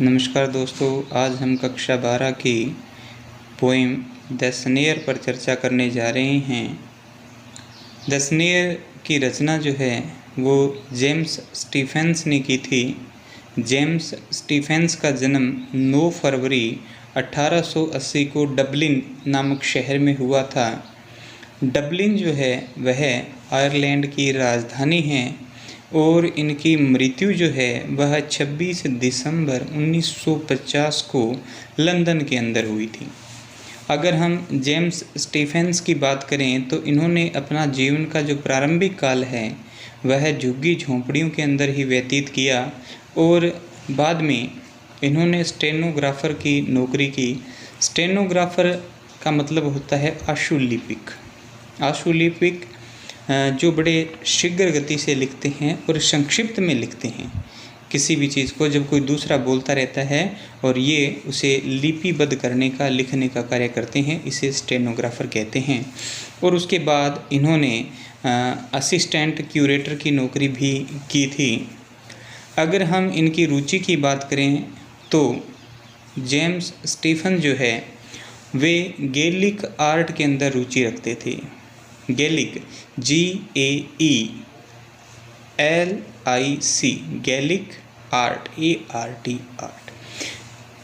नमस्कार दोस्तों, आज हम कक्षा 12 की पोएम द स्नेयर पर चर्चा करने जा रहे हैं। द स्नेयर की रचना जो है वो जेम्स स्टीफेंस ने की थी। जेम्स स्टीफेंस का जन्म 9 फरवरी 1880 को डबलिन नामक शहर में हुआ था। डबलिन जो है वह आयरलैंड की राजधानी है और इनकी मृत्यु जो है वह 26 दिसंबर 1950 को लंदन के अंदर हुई थी। अगर हम जेम्स स्टीफेंस की बात करें तो इन्होंने अपना जीवन का जो प्रारंभिक काल है वह झुग्गी झोंपड़ियों के अंदर ही व्यतीत किया और बाद में इन्होंने स्टेनोग्राफर की नौकरी की। स्टेनोग्राफर का मतलब होता है आशुलिपिक। आशुलिपिक जो बड़े शीघ्र गति से लिखते हैं और संक्षिप्त में लिखते हैं किसी भी चीज़ को। जब कोई दूसरा बोलता रहता है और ये उसे लिपिबद्ध करने का, लिखने का कार्य करते हैं, इसे स्टेनोग्राफर कहते हैं। और उसके बाद इन्होंने असिस्टेंट क्यूरेटर की नौकरी भी की थी। अगर हम इनकी रुचि की बात करें तो जेम्स स्टीफन जो है वे गैलिक आर्ट के अंदर रुचि रखते थे। Gaelic GAELIC Gaelic art ART art.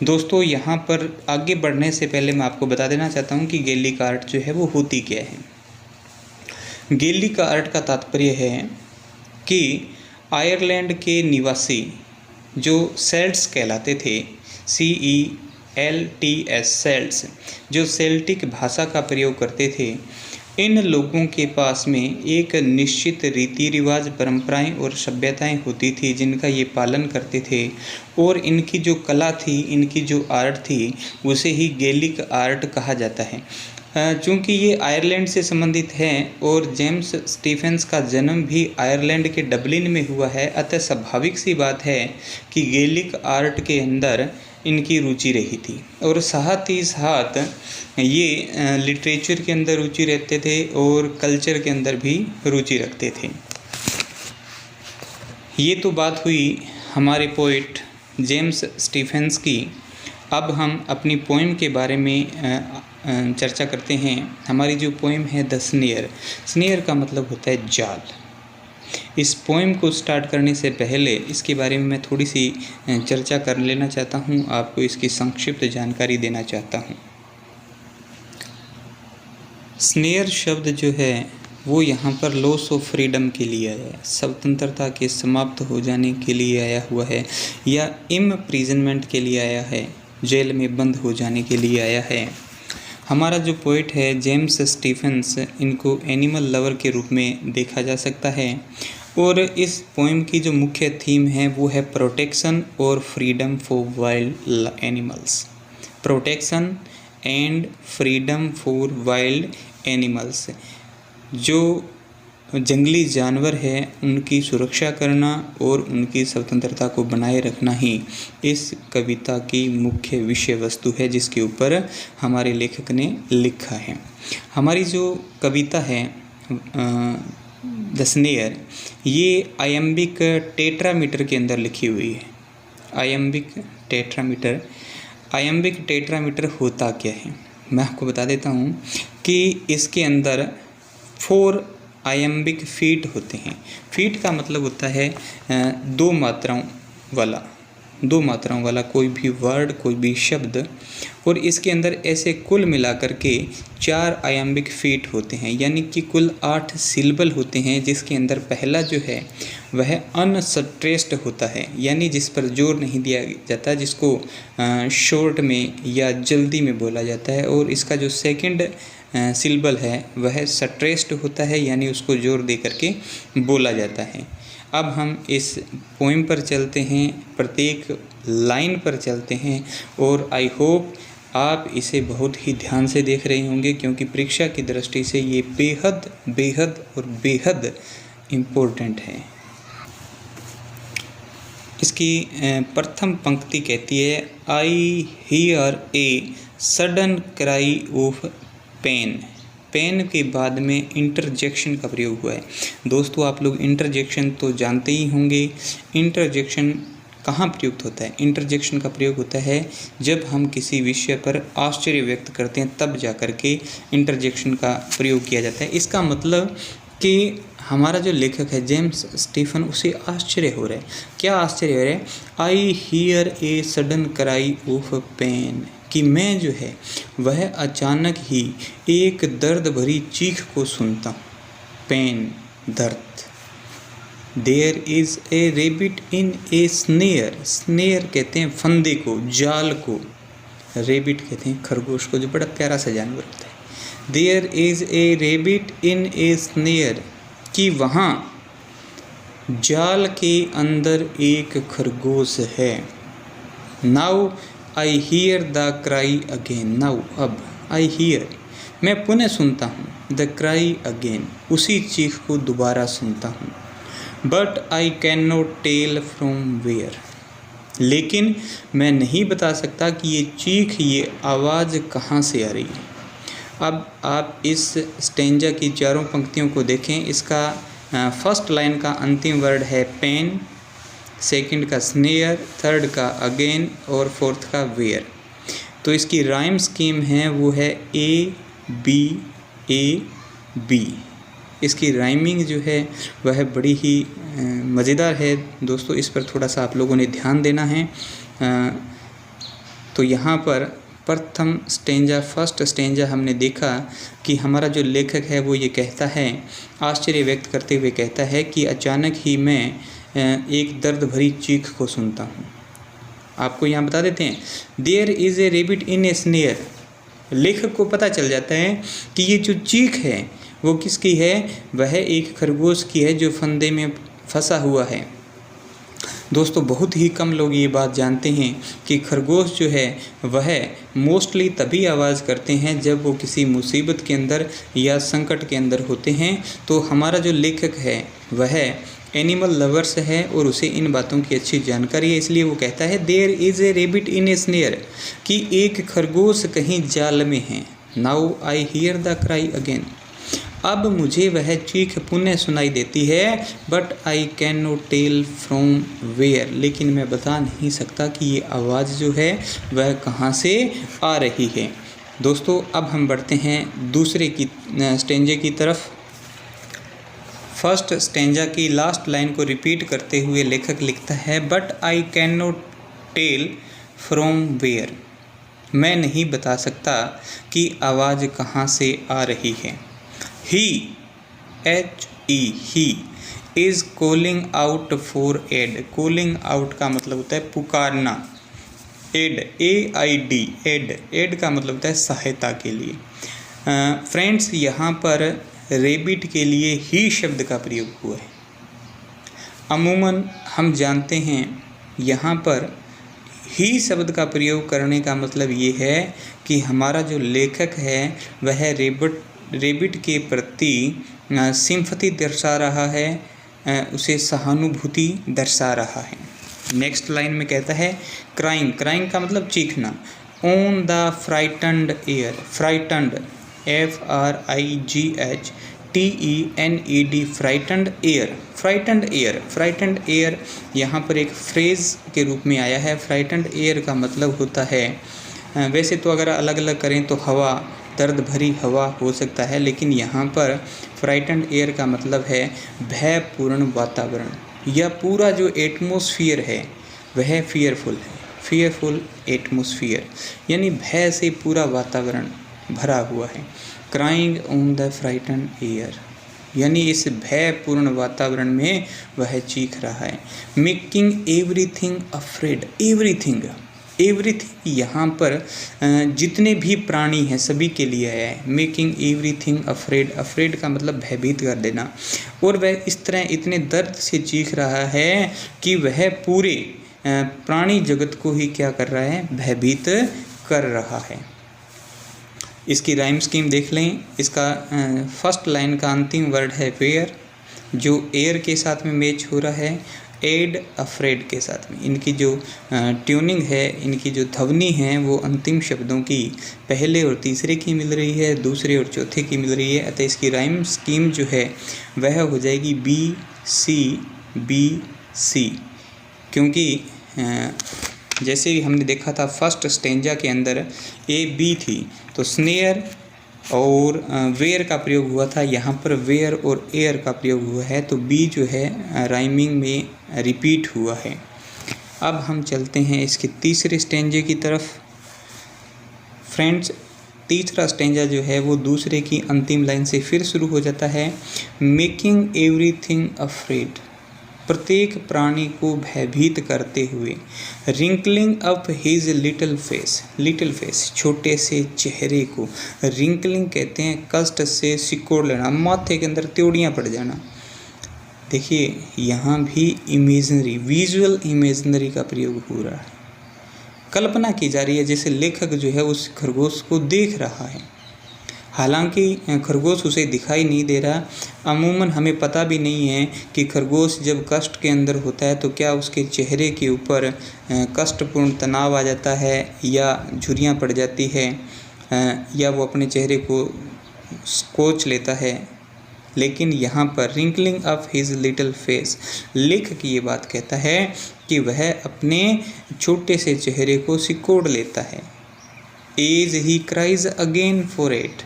दोस्तों, यहाँ पर आगे बढ़ने से पहले मैं आपको बता देना चाहता हूँ कि गैलिक आर्ट जो है वो होती क्या है। गैलिक आर्ट का तात्पर्य है कि आयरलैंड के निवासी जो सेल्ट्स कहलाते थे, CELTS सेल्ट्स, जो सेल्टिक भाषा का प्रयोग करते थे, इन लोगों के पास में एक निश्चित रीति रिवाज, परंपराएं और सभ्यताएं होती थी जिनका ये पालन करते थे। और इनकी जो कला थी, इनकी जो आर्ट थी, उसे ही गैलिक आर्ट कहा जाता है। चूँकि ये आयरलैंड से संबंधित हैं और जेम्स स्टीफेंस का जन्म भी आयरलैंड के डबलिन में हुआ है, अतः स्वाभाविक सी बात है कि गैलिक आर्ट के अंदर इनकी रुचि रही थी। और साथ ही साथ ये लिटरेचर के अंदर रुचि रखते थे और कल्चर के अंदर भी रुचि रखते थे। ये तो बात हुई हमारे पोइट जेम्स स्टीफेंस की। अब हम अपनी पोएम के बारे में चर्चा करते हैं। हमारी जो पोएम है द स्नेयर, स्नेयर का मतलब होता है जाल। इस पोएम को स्टार्ट करने से पहले इसके बारे में मैं थोड़ी सी चर्चा कर लेना चाहता हूँ, आपको इसकी संक्षिप्त जानकारी देना चाहता हूँ। स्नेयर शब्द जो है वो यहाँ पर लॉस ऑफ फ्रीडम के लिए आया है, स्वतंत्रता के समाप्त हो जाने के लिए आया हुआ है, या इम्प्रिजनमेंट के लिए आया है, जेल में बंद हो जाने के लिए आया है। हमारा जो पोइट है जेम्स स्टीफेंस, इनको एनिमल लवर के रूप में देखा जा सकता है। और इस पोएम की जो मुख्य थीम है वो है प्रोटेक्शन और freedom for wild animals. Protection and freedom for wild animals, जो जंगली जानवर है उनकी सुरक्षा करना और उनकी स्वतंत्रता को बनाए रखना ही इस कविता की मुख्य विषय वस्तु है जिसके ऊपर हमारे लेखक ने लिखा है। हमारी जो कविता है द स्नेयर, ये आयम्बिक टेट्रामीटर के अंदर लिखी हुई है। आयम्बिक टेट्रामीटर, आयम्बिक टेट्रामीटर होता क्या है मैं आपको बता देता हूँ कि इसके अंदर 4 आयम्बिक फीट होते हैं। फीट का मतलब होता है दो मात्राओं वाला कोई भी वर्ड, कोई भी शब्द। और इसके अंदर ऐसे कुल मिलाकर के 4 आयम्बिक फीट होते हैं, यानी कि कुल 8 सिलेबल होते हैं, जिसके अंदर पहला जो है वह अनस्ट्रेस्ड होता है, यानी जिस पर जोर नहीं दिया जाता, जिसको शॉर्ट में या जल्दी में बोला जाता है। और इसका जो सेकंड सिलेबल है वह स्ट्रेस्ड होता है, यानी उसको जोर दे करके बोला जाता है। अब हम इस पोएम पर चलते हैं, प्रत्येक लाइन पर चलते हैं, और आई होप आप इसे बहुत ही ध्यान से देख रहे होंगे, क्योंकि परीक्षा की दृष्टि से ये बेहद बेहद और बेहद इम्पोर्टेंट है। इसकी प्रथम पंक्ति कहती है, I hear a sudden cry of pain. Pain के बाद में इंटरजेक्शन का प्रयोग हुआ है। दोस्तों, आप लोग इंटरजेक्शन तो जानते ही होंगे। इंटरजेक्शन कहाँ प्रयुक्त होता है? इंटरजेक्शन का प्रयोग होता है जब हम किसी विषय पर आश्चर्य व्यक्त करते हैं, तब जा कर के इंटरजेक्शन का प्रयोग किया जाता है। इसका मतलब कि हमारा जो लेखक है जेम्स स्टीफन, उसे आश्चर्य हो रहा है। क्या आश्चर्य हो रहा है? I hear a sudden cry of pain, कि मैं जो है वह अचानक ही एक दर्द भरी चीख को सुनता हूँ। पेन, दर्द। There is a rabbit in a snare, snare कहते हैं फंदे को, जाल को। रेबिट कहते हैं खरगोश को, जो बड़ा प्यारा सा जानवर होता है। There is a rabbit in a snare, कि वहाँ जाल के अंदर एक खरगोश है। Now I hear the cry again, now अब, आई हियर मैं पुनः सुनता हूँ, द क्राई अगेन उसी चीख को दोबारा सुनता हूँ। But I can not tell from where, लेकिन मैं नहीं बता सकता कि ये चीख, ये आवाज़ कहाँ से आ रही है। अब आप इस स्टेंजा की चारों पंक्तियों को देखें। इसका फर्स्ट लाइन का अंतिम वर्ड है पेन, सेकंड का स्नेयर, थर्ड का अगेन और फोर्थ का वेयर। तो इसकी राइम स्कीम है वो है ए बी। इसकी राइमिंग जो है वह बड़ी ही मज़ेदार है दोस्तों, इस पर थोड़ा सा आप लोगों ने ध्यान देना है। तो यहाँ पर प्रथम स्टेंजा, फर्स्ट स्टेंजा हमने देखा कि हमारा जो लेखक है वो ये कहता है, आश्चर्य व्यक्त करते हुए कहता है कि अचानक ही मैं एक दर्द भरी चीख को सुनता हूँ। आपको यहाँ बता देते हैं, there is a rabbit in a snare. लेखक को पता चल जाता है कि ये जो चीख है वो किसकी है? वह एक खरगोश की है जो फंदे में फंसा हुआ है। दोस्तों बहुत ही कम लोग ये बात जानते हैं कि खरगोश जो है वह मोस्टली तभी आवाज़ करते हैं जब वो किसी मुसीबत के अंदर या संकट के अंदर होते हैं। तो हमारा जो लेखक है वह एनिमल लवर्स है और उसे इन बातों की अच्छी जानकारी है, इसलिए वो कहता है there is a rabbit in a snare, कि एक खरगोश कहीं जाल में है। Now I hear the cry again, अब मुझे वह चीख पुनः सुनाई देती है। But I can not tell from where, लेकिन मैं बता नहीं सकता कि ये आवाज़ जो है वह कहाँ से आ रही है। दोस्तों अब हम बढ़ते हैं दूसरे की स्टेंजे की तरफ। फर्स्ट स्टेंजा की लास्ट लाइन को रिपीट करते हुए लेखक लिखता है, but I can not tell from where, मैं नहीं बता सकता कि आवाज़ कहाँ से आ रही है। He, he is calling out for aid, calling out का मतलब होता है पुकारना। एड, AID, एड का मतलब होता है सहायता के लिए। फ्रेंड्स यहाँ पर रेबिट के लिए ही शब्द का प्रयोग हुआ है। अमूमन हम जानते हैं यहाँ पर ही शब्द का प्रयोग करने का मतलब ये है कि हमारा जो लेखक है वह रेबिट के प्रति सिंपैथी दर्शा रहा है, उसे सहानुभूति दर्शा रहा है। नेक्स्ट लाइन में कहता है क्राइंग, क्राइंग का मतलब चीखना। On the frightened air, frightened FRIGHTENED, frightened air, frightened air, frightened air यहाँ पर एक फ्रेज़ के रूप में आया है। फ्राइटन्ड एयर का मतलब होता है, वैसे तो अगर अलग अलग करें तो हवा, दर्द भरी हवा हो सकता है, लेकिन यहाँ पर फ्राइटन्ड एयर का मतलब है भयपूर्ण वातावरण, या पूरा जो एटमॉस्फियर है वह फियरफुल है, फियरफुल एटमॉस्फियर, यानी भय से पूरा वातावरण भरा हुआ है। Crying on the frightened air, यानी इस भयपूर्ण वातावरण में वह चीख रहा है। मेकिंग एवरीथिंग अफ्रेड, एवरीथिंग यहाँ पर जितने भी प्राणी हैं सभी के लिए है। मेकिंग एवरीथिंग अफ्रेड, अफ्रेड का मतलब भयभीत कर देना। और वह इस तरह इतने दर्द से चीख रहा है कि वह पूरे प्राणी जगत को ही क्या कर रहा है? भयभीत कर रहा है। इसकी राइम स्कीम देख लें। इसका फर्स्ट लाइन का अंतिम वर्ड है वेयर, जो एयर के साथ में मैच हो रहा है, एड अफ्रेड के साथ में। इनकी जो ट्यूनिंग है, इनकी जो ध्वनि है वो अंतिम शब्दों की पहले और तीसरे की मिल रही है, दूसरे और चौथे की मिल रही है। अतः इसकी राइम स्कीम जो है वह हो जाएगी BC, क्योंकि जैसे ही हमने देखा था फर्स्ट स्टेंजा के अंदर ए बी थी, तो स्नेयर और वेयर का प्रयोग हुआ था, यहाँ पर वेयर और एयर का प्रयोग हुआ है, तो बी जो है राइमिंग में रिपीट हुआ है। अब हम चलते हैं इसके तीसरे स्टेंजे की तरफ। फ्रेंड्स, तीसरा स्टेंजा जो है वो दूसरे की अंतिम लाइन से फिर शुरू हो जाता है। मेकिंग एवरीथिंग अफ्रेड, प्रत्येक प्राणी को भयभीत करते हुए। Wrinkling up his little face, little face छोटे से चेहरे को रिंकलिंग कहते हैं, कष्ट से सिकोड़ लेना, माथे के अंदर त्योड़ियाँ पड़ जाना। देखिए यहाँ भी इमेजनरी, विजुअल इमेजनरी का प्रयोग हो रहा है, कल्पना की जा रही है जैसे लेखक जो है उस खरगोश को देख रहा है, हालांकि खरगोश उसे दिखाई नहीं दे रहा। अमूमन हमें पता भी नहीं है कि खरगोश जब कष्ट के अंदर होता है तो क्या उसके चेहरे के ऊपर कष्टपूर्ण तनाव आ जाता है या झुर्रियाँ पड़ जाती है या वो अपने चेहरे को कोच लेता है। लेकिन यहाँ पर wrinkling up his little face, लेखक ये बात कहता है कि वह अपने छोटे से चेहरे को सिकोड़ लेता है। As he cries again for it,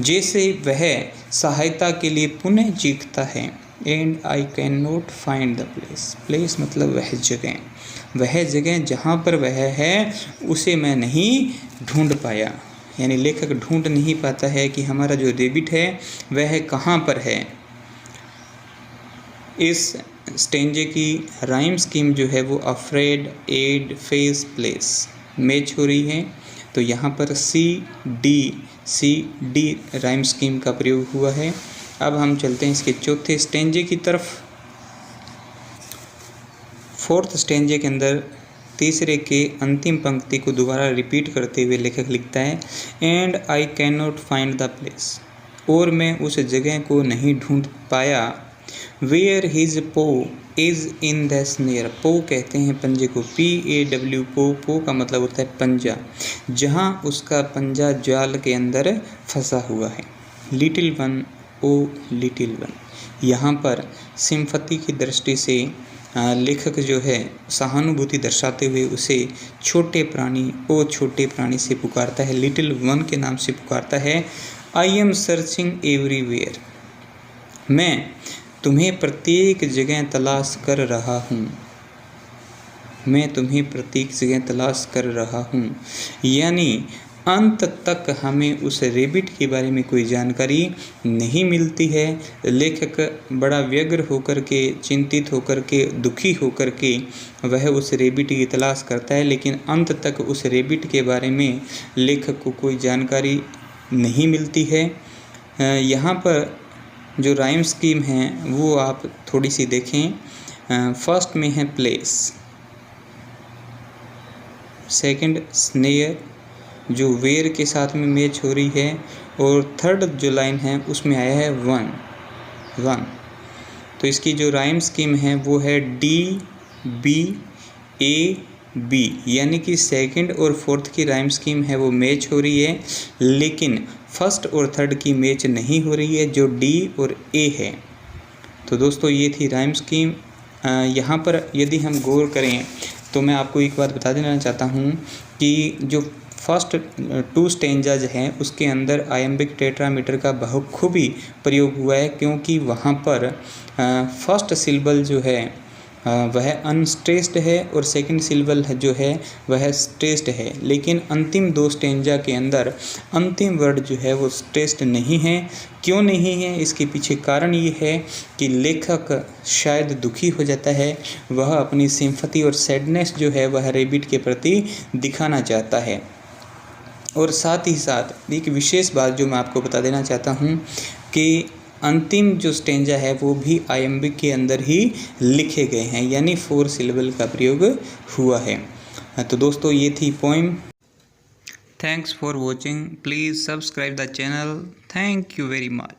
जैसे वह सहायता के लिए पुनः चीखता है। And I can not find the place, place मतलब वह जगह जहाँ पर वह है उसे मैं नहीं ढूंढ पाया, यानी लेखक ढूंढ नहीं पाता है कि हमारा जो रेबिट है वह कहाँ पर है। इस स्टेंजे की राइम स्कीम जो है वो afraid, aid, face, place match हो रही है, तो यहाँ पर सी डी राइम स्कीम का प्रयोग हुआ है। अब हम चलते हैं इसके चौथे स्टेंजे की तरफ। फोर्थ स्टेंजे के अंदर तीसरे के अंतिम पंक्ति को दोबारा रिपीट करते हुए लेखक लिखता है, and I can not find the place, और मैं उस जगह को नहीं ढूंढ पाया। वेयर हिज पो इज इन द स्नेयर, पो कहते हैं पंजे को, PAW, पो का मतलब होता है पंजा, जहाँ उसका पंजा जाल के अंदर फंसा हुआ है। लिटिल वन, ओ लिटिल वन, यहाँ पर सिंपैथी की दृष्टि से लेखक जो है सहानुभूति दर्शाते हुए उसे छोटे प्राणी, ओ छोटे प्राणी से पुकारता है, लिटिल वन के नाम से पुकारता है। आई एम सर्चिंग एवरीवेयर, मैं तुम्हें प्रत्येक जगह तलाश कर रहा हूँ, मैं तुम्हें प्रत्येक जगह तलाश कर रहा हूँ। यानी अंत तक हमें उस रेबिट के बारे में कोई जानकारी नहीं मिलती है। लेखक बड़ा व्यग्र होकर के, चिंतित होकर के, दुखी होकर के वह उस रेबिट की तलाश करता है, लेकिन अंत तक उस रेबिट के बारे में लेखक को कोई जानकारी नहीं मिलती है। यहाँ पर जो राइम स्कीम है वो आप थोड़ी सी देखें। फर्स्ट में है प्लेस, सेकंड स्नेयर जो वेयर के साथ में मैच हो रही है, और थर्ड जो लाइन है उसमें आया है वन। तो इसकी जो राइम स्कीम है वो है DBAB, यानी कि सेकंड और फोर्थ की राइम स्कीम है वो मैच हो रही है, लेकिन फर्स्ट और थर्ड की मैच नहीं हो रही है जो D और A है। तो दोस्तों ये थी राइम स्कीम। यहाँ पर यदि हम गौर करें तो मैं आपको एक बात बता देना चाहता हूँ कि जो फर्स्ट 2 स्टेंजाज हैं उसके अंदर आयम्बिक टेट्रामीटर का बहुखूबी प्रयोग हुआ है, क्योंकि वहाँ पर फर्स्ट सिलेबल जो है वह अनस्ट्रेस्ड है और सेकंड सिलेबल जो है वह स्ट्रेस्ड है, लेकिन अंतिम 2 स्टेंजा के अंदर अंतिम वर्ड जो है वो स्ट्रेस्ड नहीं है। क्यों नहीं है, इसके पीछे कारण ये है कि लेखक शायद दुखी हो जाता है, वह अपनी सिंपैथी और सैडनेस जो है वह रेबिट के प्रति दिखाना चाहता है। और साथ ही साथ एक विशेष बात जो मैं आपको बता देना चाहता हूँ कि अंतिम जो स्टेंजा है वो भी आयम्बिक के अंदर ही लिखे गए हैं, यानी 4 सिलेबल का प्रयोग हुआ है। तो दोस्तों ये थी poem. Thanks for watching, please subscribe the channel. Thank you very much.